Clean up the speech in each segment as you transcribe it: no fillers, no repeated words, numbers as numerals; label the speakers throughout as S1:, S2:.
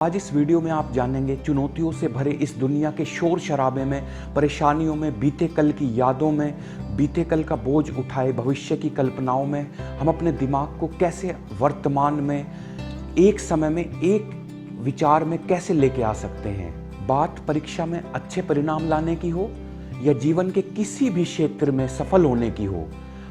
S1: आज इस वीडियो में आप जानेंगे चुनौतियों से भरे इस दुनिया के शोर शराबे में, परेशानियों में, बीते कल की यादों में, बीते कल का बोझ उठाए भविष्य की कल्पनाओं में हम अपने दिमाग को कैसे वर्तमान में एक समय में एक विचार में कैसे लेके आ सकते हैं। बात परीक्षा में अच्छे परिणाम लाने की हो या जीवन के किसी भी क्षेत्र में सफल होने की हो,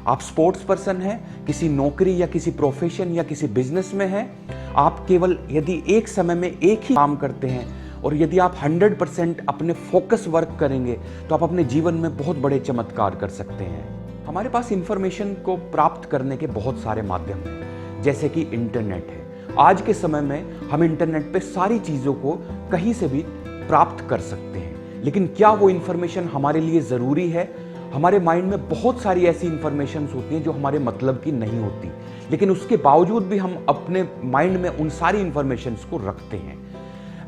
S1: आप स्पोर्ट्स पर्सन हैं, किसी नौकरी या किसी प्रोफेशन या किसी बिजनेस में हैं, आप केवल यदि एक समय में एक ही काम करते हैं और यदि आप 100% अपने फोकस वर्क करेंगे तो आप अपने जीवन में बहुत बड़े चमत्कार कर सकते हैं। हमारे पास इंफॉर्मेशन को प्राप्त करने के बहुत सारे माध्यम हैं, जैसे कि इंटरनेट है। आज के समय में हम इंटरनेट पे सारी चीज़ों को कहीं से भी प्राप्त कर सकते हैं, लेकिन क्या वो इंफॉर्मेशन हमारे लिए ज़रूरी है? हमारे माइंड में बहुत सारी ऐसी इंफॉर्मेशन होती हैं जो हमारे मतलब की नहीं होती, लेकिन उसके बावजूद भी हम अपने माइंड में उन सारी इंफॉर्मेशन को रखते हैं।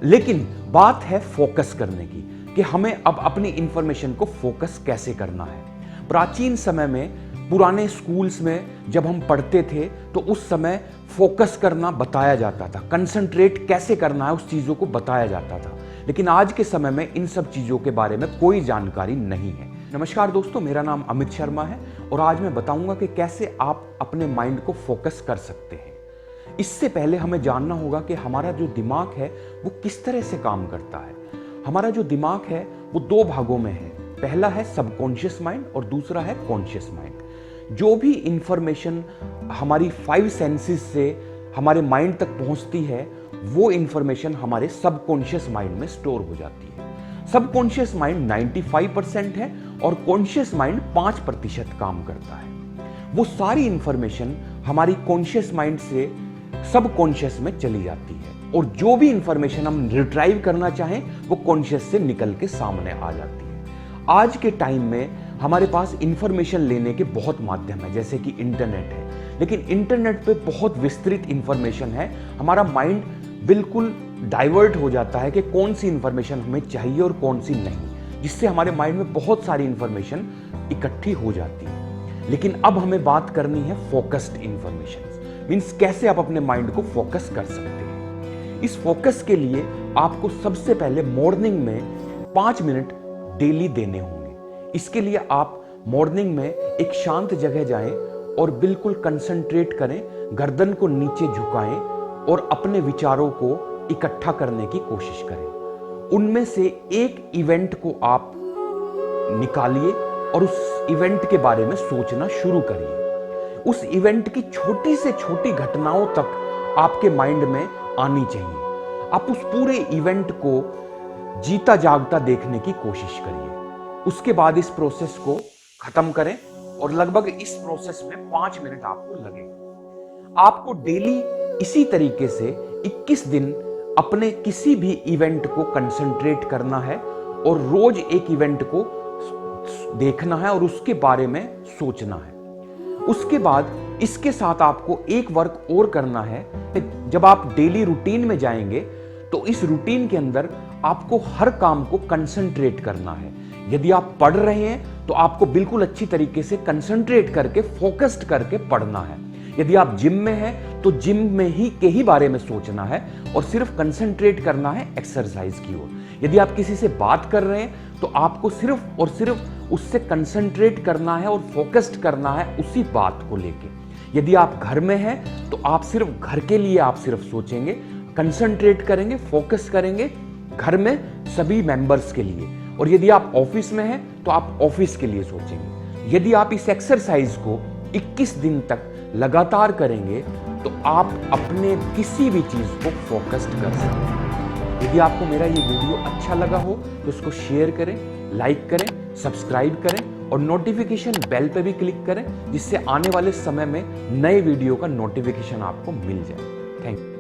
S1: लेकिन बात है फोकस करने की कि हमें अब अपनी इंफॉर्मेशन को फोकस कैसे करना है। प्राचीन समय में पुराने स्कूल्स में जब हम पढ़ते थे तो उस समय फोकस करना बताया जाता था, कंसंट्रेट कैसे करना है उस चीज़ों को बताया जाता था, लेकिन आज के समय में इन सब चीज़ों के बारे में कोई जानकारी नहीं है। नमस्कार दोस्तों, मेरा नाम अमित शर्मा है और आज मैं बताऊंगा कि कैसे आप अपने माइंड को फोकस कर सकते हैं। इससे पहले हमें जानना होगा कि हमारा जो दिमाग है वो किस तरह से काम करता है। हमारा जो दिमाग है वो दो भागों में है, पहला है सबकॉन्शियस माइंड और दूसरा है कॉन्शियस माइंड। जो भी इंफॉर्मेशन हमारी 5 सेंसेस से हमारे माइंड तक पहुंचती है वो इंफॉर्मेशन हमारे सबकॉन्शियस माइंड में स्टोर हो जाती है। सबकॉन्शियस माइंड 95% है और कॉन्शियस माइंड 5% काम करता है। वो सारी इंफॉर्मेशन हमारी कॉन्शियस माइंड से सबकॉन्शियस में चली जाती है और जो भी इंफॉर्मेशन हम रिट्राइव करना चाहें वो कॉन्शियस से निकल के सामने आ जाती है। आज के टाइम में हमारे पास इंफॉर्मेशन लेने के बहुत माध्यम है, जैसे कि इंटरनेट है, लेकिन इंटरनेट पे बहुत विस्तृत इंफॉर्मेशन है। हमारा माइंड बिल्कुल डाइवर्ट हो जाता है कि कौन सी इंफॉर्मेशन हमें चाहिए और कौन सी नहीं, जिससे हमारे माइंड में बहुत सारी इंफॉर्मेशन इकट्ठी हो जाती है। लेकिन अब हमें बात करनी है फोकस्ड इंफॉर्मेशन, मींस कैसे आप अपने माइंड को फोकस कर सकते हैं। इस फोकस के लिए आपको सबसे पहले मॉर्निंग में 5 मिनट डेली देने होंगे। इसके लिए आप मॉर्निंग में एक शांत जगह जाएं और बिल्कुल कंसंट्रेट करें, गर्दन को नीचे झुकाएं और अपने विचारों को इकट्ठा करने की कोशिश करें। उनमें से एक इवेंट को आप निकालिए और उस इवेंट के बारे में सोचना शुरू करिए। उस इवेंट की छोटी से छोटी घटनाओं तक आपके माइंड में आनी चाहिए। आप उस पूरे इवेंट को जीता जागता देखने की कोशिश करिए। उसके बाद इस प्रोसेस को खत्म करें और लगभग इस प्रोसेस में 5 मिनट आपको लगेगा। आपको डेली इसी तरीके से 21 दिन अपने किसी भी इवेंट को कंसंट्रेट करना है और रोज एक इवेंट को देखना है और उसके बारे में सोचना है। उसके बाद इसके साथ आपको एक वर्क और करना है। जब आप डेली रूटीन में जाएंगे तो इस रूटीन के अंदर आपको हर काम को कंसंट्रेट करना है। यदि आप पढ़ रहे हैं तो आपको बिल्कुल अच्छी तरीके से कंसंट्रेट करके फोकस्ड करके पढ़ना है। यदि आप जिम में हैं तो जिम में ही के ही बारे में सोचना है और सिर्फ कंसंट्रेट करना है एक्सरसाइज की ओर। यदि आप किसी से बात कर रहे हैं तो आपको सिर्फ और सिर्फ उससे कंसंट्रेट करना है और फोकस्ड करना है उसी बात को लेके। यदि आप घर में हैं तो आप सिर्फ घर के लिए आप सिर्फ सोचेंगे, कंसंट्रेट करेंगे, फोकस करेंगे घर में सभी मेंबर्स के लिए। और यदि आप ऑफिस में हैं तो आप ऑफिस के लिए सोचेंगे। यदि आप इस एक्सरसाइज को 21 दिन तक लगातार करेंगे तो आप अपने किसी भी चीज को फोकस्ड कर सकते हैं। यदि आपको मेरा ये वीडियो अच्छा लगा हो तो इसको शेयर करें, लाइक करें, सब्सक्राइब करें और नोटिफिकेशन बेल पे भी क्लिक करें, जिससे आने वाले समय में नए वीडियो का नोटिफिकेशन आपको मिल जाए। Thank you.